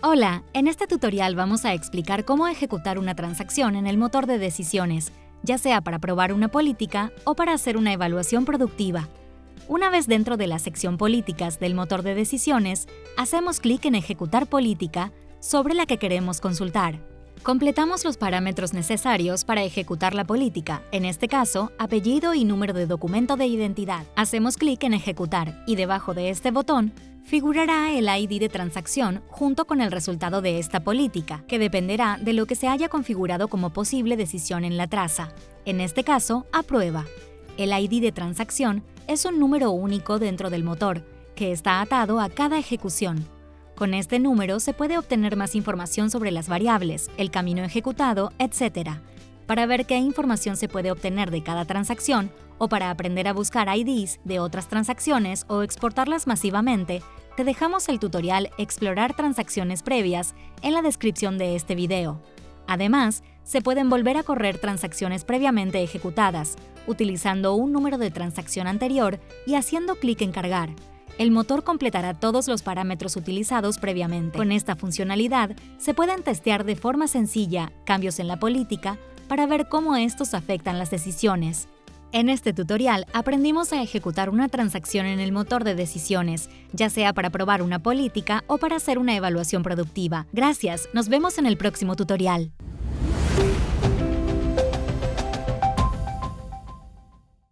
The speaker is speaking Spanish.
Hola, en este tutorial vamos a explicar cómo ejecutar una transacción en el motor de decisiones, ya sea para probar una política o para hacer una evaluación productiva. Una vez dentro de la sección Políticas del motor de decisiones, hacemos clic en Ejecutar política sobre la que queremos consultar. Completamos los parámetros necesarios para ejecutar la política, en este caso, apellido y número de documento de identidad. Hacemos clic en Ejecutar y debajo de este botón figurará el ID de transacción junto con el resultado de esta política, que dependerá de lo que se haya configurado como posible decisión en la traza. En este caso, aprueba. El ID de transacción es un número único dentro del motor, que está atado a cada ejecución. Con este número se puede obtener más información sobre las variables, el camino ejecutado, etc. Para ver qué información se puede obtener de cada transacción, o para aprender a buscar IDs de otras transacciones o exportarlas masivamente, te dejamos el tutorial Explorar transacciones previas en la descripción de este video. Además, se pueden volver a correr transacciones previamente ejecutadas, utilizando un número de transacción anterior y haciendo clic en Cargar. El motor completará todos los parámetros utilizados previamente. Con esta funcionalidad, se pueden testear de forma sencilla cambios en la política para ver cómo estos afectan las decisiones. En este tutorial aprendimos a ejecutar una transacción en el motor de decisiones, ya sea para probar una política o para hacer una evaluación productiva. Gracias, nos vemos en el próximo tutorial.